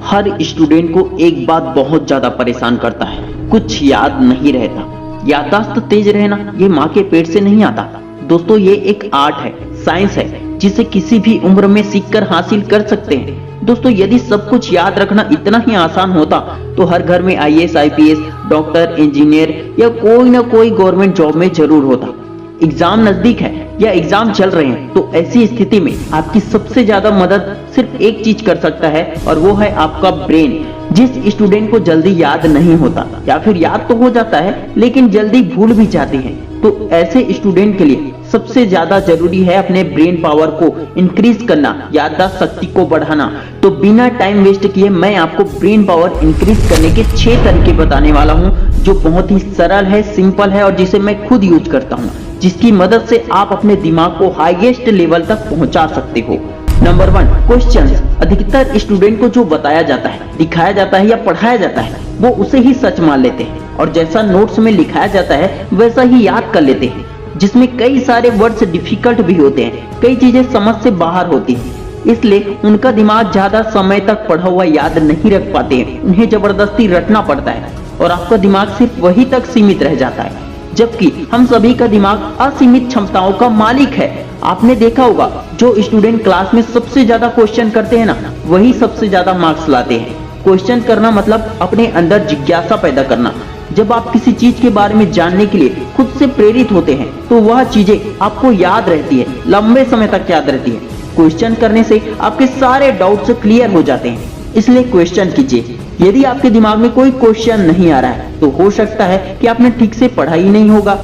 हर student को एक बात बहुत ज्यादा परेशान करता है, कुछ याद नहीं रहता। याददाश्त तेज रहना ये माँ के पेट से नहीं आता। दोस्तों ये एक आर्ट है, साइंस है, जिसे किसी भी उम्र में सीखकर हासिल कर सकते हैं। दोस्तों यदि सब कुछ याद रखना इतना ही आसान होता तो हर घर में आईएएस, आईपीएस, डॉक्टर, इंजीनियर या कोई ना कोई गवर्नमेंट जॉब में जरूर होता। एग्जाम नजदीक है या एग्जाम चल रहे हैं तो ऐसी स्थिति में आपकी सबसे ज्यादा मदद सिर्फ एक चीज कर सकता है और वो है आपका ब्रेन। जिस स्टूडेंट को जल्दी याद नहीं होता या फिर याद तो हो जाता है लेकिन जल्दी भूल भी जाते हैं, तो ऐसे स्टूडेंट के लिए सबसे ज्यादा जरूरी है अपने ब्रेन पावर को इंक्रीज करना, याददाश्त शक्ति को बढ़ाना। तो बिना टाइम वेस्ट किए मैं आपको ब्रेन पावर इंक्रीज करने के 6 तरीके बताने वाला हूं, जो बहुत ही सरल है, सिंपल है और जिसे मैं खुद यूज करता हूं, जिसकी मदद से आप अपने दिमाग को हाईएस्ट लेवल तक पहुंचा सकते हो। Number 1, questions. अधिकतर स्टूडेंट को जो बताया जाता है, दिखाया जाता है या पढ़ाया जाता है वो उसे ही सच मान लेते हैं और जैसा नोट्स में लिखाया जाता है वैसा ही याद कर लेते हैं, जिसमें कई सारे वर्ड्स डिफिकल्ट भी होते हैं, कई चीजें समझ से बाहर होती हैं, इसलिए उनका दिमाग ज्यादा समय तक पढ़ा हुआ याद नहीं रख पाते हैं। उन्हें जबरदस्ती रटना पड़ता है और आपका दिमाग सिर्फ वही तक सीमित रह जाता है, जबकि हम सभी का दिमाग असीमित क्षमताओं का मालिक है। आपने देखा होगा जो स्टूडेंट क्लास में सबसे ज्यादा क्वेश्चन करते हैं ना, वही सबसे ज्यादा मार्क्स लाते हैं। क्वेश्चन करना मतलब अपने अंदर जिज्ञासा पैदा करना। जब आप किसी चीज के बारे में जानने के लिए खुद से प्रेरित होते हैं तो वह चीजें आपको याद रहती है, लंबे समय तक याद रहती है। क्वेश्चन करने से आपके सारे डाउट्स क्लियर हो जाते हैं, इसलिए क्वेश्चन कीजिए। यदि आपके दिमाग में कोई क्वेश्चन नहीं आ रहा है तो हो सकता है कि आपने ठीक से पढ़ा ही नहीं होगा।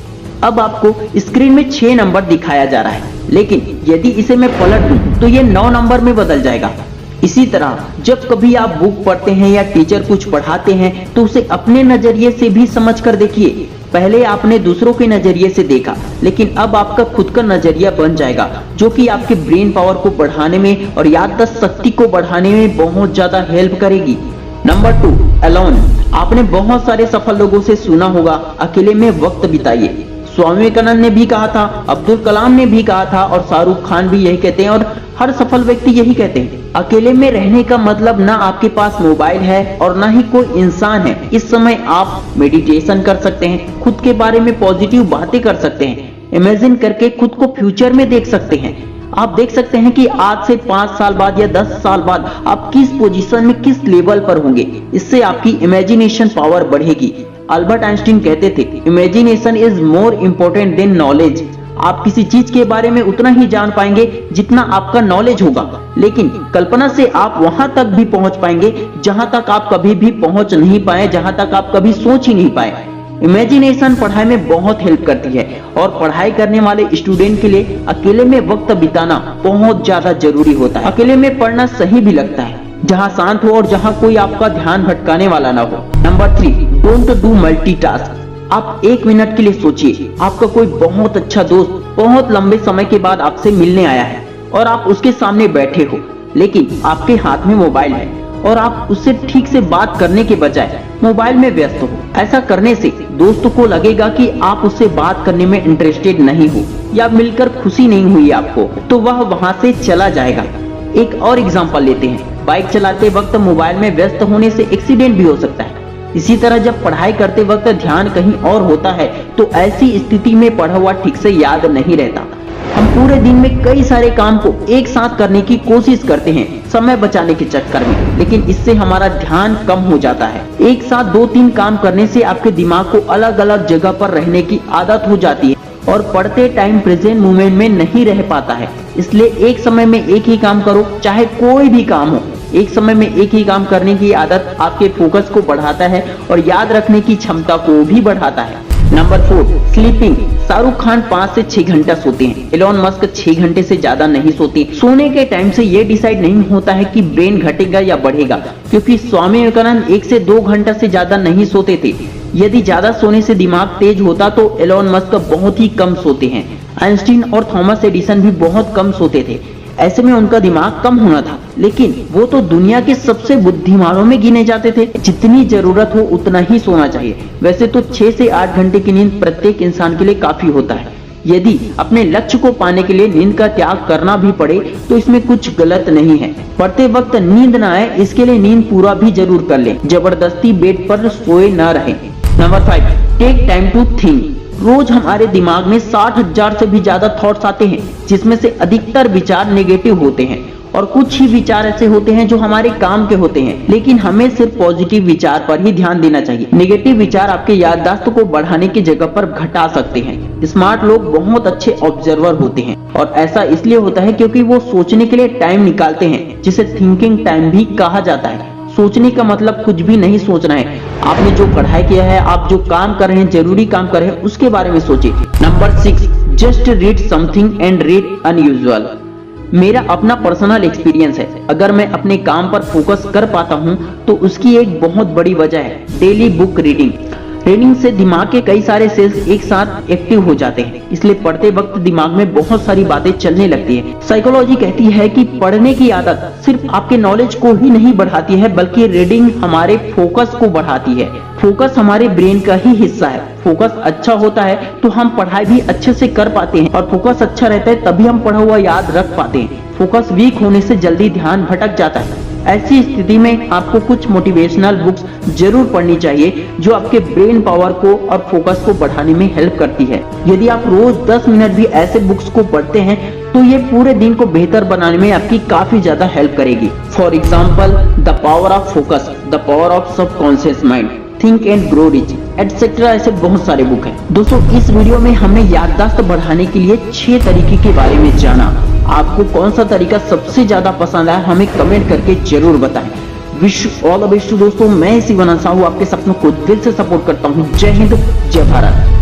अब आपको स्क्रीन में 6 नंबर दिखाया जा रहा है, लेकिन यदि इसे मैं पलट दूं तो ये 9 नंबर में बदल जाएगा। इसी तरह जब कभी आप बुक पढ़ते हैं या टीचर कुछ पढ़ाते हैं तो उसे अपने नजरिए से भी समझ कर देखिए। पहले आपने दूसरों के नजरिए से देखा, लेकिन अब आपका खुद का नजरिया बन जाएगा, जो कि आपके ब्रेन पावर को बढ़ाने में और याददाश्त शक्ति को बढ़ाने में बहुत ज्यादा हेल्प करेगी। Number 2, alone. आपने बहुत सारे सफल लोगों से सुना होगा, अकेले में वक्त बिताइए। स्वामी विवेकानंद ने भी कहा था, अब्दुल कलाम ने भी कहा था और शाहरुख खान भी यही कहते हैं और हर सफल व्यक्ति यही कहते हैं। अकेले में रहने का मतलब ना आपके पास मोबाइल है और ना ही कोई इंसान है। इस समय आप मेडिटेशन कर सकते हैं, खुद के बारे में पॉजिटिव बातें कर सकते हैं, इमेजिन करके खुद को फ्यूचर में देख सकते हैं। आप देख सकते हैं कि आज से 5 साल बाद या 10 साल बाद आप किस पोजीशन में, किस लेवल पर होंगे। इससे आपकी इमेजिनेशन पावर बढ़ेगी। अल्बर्ट आइंस्टीन कहते थे, imagination is more important then knowledge. आप किसी चीज के बारे में उतना ही जान पाएंगे जितना आपका नॉलेज होगा, लेकिन कल्पना से आप वहां तक भी पहुंच पाएंगे जहां तक आप कभी भी पहुंच नहीं पाए, जहां तक आप कभी सोच ही नहीं पाए। इमेजिनेशन पढ़ाई में बहुत हेल्प करती है और पढ़ाई करने वाले स्टूडेंट के लिए अकेले में वक्त बिताना बहुत ज्यादा जरूरी होता है। अकेले में पढ़ना सही भी लगता है, जहां शांत हो और जहां कोई आपका ध्यान भटकाने वाला ना हो। Number 3, don't do multitask. आप 1 मिनट के लिए सोचिए, आपका कोई बहुत अच्छा दोस्त बहुत लंबे समय के बाद आपसे मिलने आया है और आप उसके सामने बैठे हो, लेकिन आपके हाथ में मोबाइल है और आप उससे ठीक से बात करने के बजाय मोबाइल में व्यस्त हो। ऐसा करने से दोस्त को लगेगा कि आप उससे बात करने में इंटरेस्टेड नहीं हो या मिलकर खुशी नहीं हुई आपको, तो वह वहां से चला जाएगा। एक और एग्जांपल लेते हैं, बाइक चलाते वक्त मोबाइल में व्यस्त होने से एक्सीडेंट भी हो सकता है। इसी तरह जब पढ़ाई करते वक्त ध्यान कहीं और होता है तो ऐसी स्थिति में पढ़ा हुआ ठीक से याद नहीं रहता। हम पूरे दिन में कई सारे काम को एक साथ करने की कोशिश करते हैं समय बचाने के चक्कर में, लेकिन इससे हमारा ध्यान कम हो जाता है। एक साथ 2-3 काम करने से आपके दिमाग को अलग अलग जगह पर रहने की आदत हो जाती है और पढ़ते टाइम प्रेजेंट मोमेंट में नहीं रह पाता है। इसलिए एक समय में एक ही काम करो, चाहे कोई भी काम हो। एक समय में एक ही काम करने की आदत आपके फोकस को बढ़ाता है और याद रखने की क्षमता को भी बढ़ाता है। Number 4, sleeping. शाहरुख खान 5 से 6 घंटा सोते हैं, एलोन मस्क 6 घंटे से ज्यादा नहीं सोते। सोने के टाइम से ये डिसाइड नहीं होता है कि ब्रेन घटेगा या बढ़ेगा, क्योंकि स्वामी विवेकानंद 1 से 2 घंटा से ज्यादा नहीं सोते थे। यदि ज्यादा सोने से दिमाग तेज होता तो एलोन मस्क बहुत ही कम सोते हैं। आइंस्टीन और थॉमस एडिसन भी बहुत कम सोते थे। ऐसे में उनका दिमाग कम होना था, लेकिन वो तो दुनिया के सबसे बुद्धिमानों में गिने जाते थे। जितनी जरूरत हो उतना ही सोना चाहिए। वैसे तो 6 से 8 घंटे की नींद प्रत्येक इंसान के लिए काफी होता है, यदि अपने लक्ष्य को पाने के लिए नींद का त्याग करना भी पड़े तो इसमें कुछ गलत नहीं है। पढ़ते वक्त नींद ना आए इसके लिए नींद पूरा भी जरूर कर लें, जबरदस्ती बेड पर सोए ना रहें। Number 5, take time to think. रोज हमारे दिमाग में 60,000 से भी ज्यादा थॉट्स आते हैं, जिसमें से अधिकतर विचार नेगेटिव होते हैं और कुछ ही विचार ऐसे होते हैं जो हमारे काम के होते हैं। लेकिन हमें सिर्फ पॉजिटिव विचार पर ही ध्यान देना चाहिए। नेगेटिव विचार आपके याददाश्त को बढ़ाने की जगह पर घटा सकते हैं। स्मार्ट लोग बहुत अच्छे ऑब्जर्वर होते हैं और ऐसा इसलिए होता है क्योंकि वो सोचने के लिए टाइम निकालते हैं, जिसे थिंकिंग टाइम भी कहा जाता है। सोचने का मतलब कुछ भी नहीं सोचना है। आपने जो पढ़ाई किया है, आप जो काम कर रहे हैं, जरूरी काम कर रहे हैं, उसके बारे में सोचिए। Number 6, just read something and read unusual. मेरा अपना पर्सनल एक्सपीरियंस है, अगर मैं अपने काम पर फोकस कर पाता हूं तो उसकी एक बहुत बड़ी वजह है डेली बुक रीडिंग। रीडिंग से दिमाग के कई सारे सेल्स एक साथ एक्टिव हो जाते हैं, इसलिए पढ़ते वक्त दिमाग में बहुत सारी बातें चलने लगती है। साइकोलॉजी कहती है कि पढ़ने की आदत सिर्फ आपके नॉलेज को ही नहीं बढ़ाती है, बल्कि रीडिंग हमारे फोकस को बढ़ाती है। फोकस हमारे ब्रेन का ही हिस्सा है। फोकस अच्छा होता है तो हम पढ़ाई भी अच्छे से कर पाते हैं और फोकस अच्छा रहता है तभी हम पढ़ा हुआ याद रख पाते हैं। फोकस वीक होने से जल्दी ध्यान भटक जाता है। ऐसी स्थिति में आपको कुछ मोटिवेशनल बुक्स जरूर पढ़नी चाहिए जो आपके ब्रेन पावर को और फोकस को बढ़ाने में हेल्प करती है। यदि आप रोज 10 मिनट भी ऐसे बुक्स को पढ़ते हैं तो ये पूरे दिन को बेहतर बनाने में आपकी काफी ज्यादा हेल्प करेगी। For example, the power of focus, the power of subconscious mind, think and grow rich, etcetera. ऐसे बहुत सारे बुक हैं। दोस्तों, इस वीडियो में हमने याददाश्त बढ़ाने के लिए 6 तरीके के बारे में जाना। आपको कौन सा तरीका सबसे ज्यादा पसंद आया हमें कमेंट करके जरूर बताएं। विश ऑल द बेस्ट दोस्तों। मैं शिवानंद साहू आपके सपनों को दिल से सपोर्ट करता हूँ। जय हिंद, जय भारत।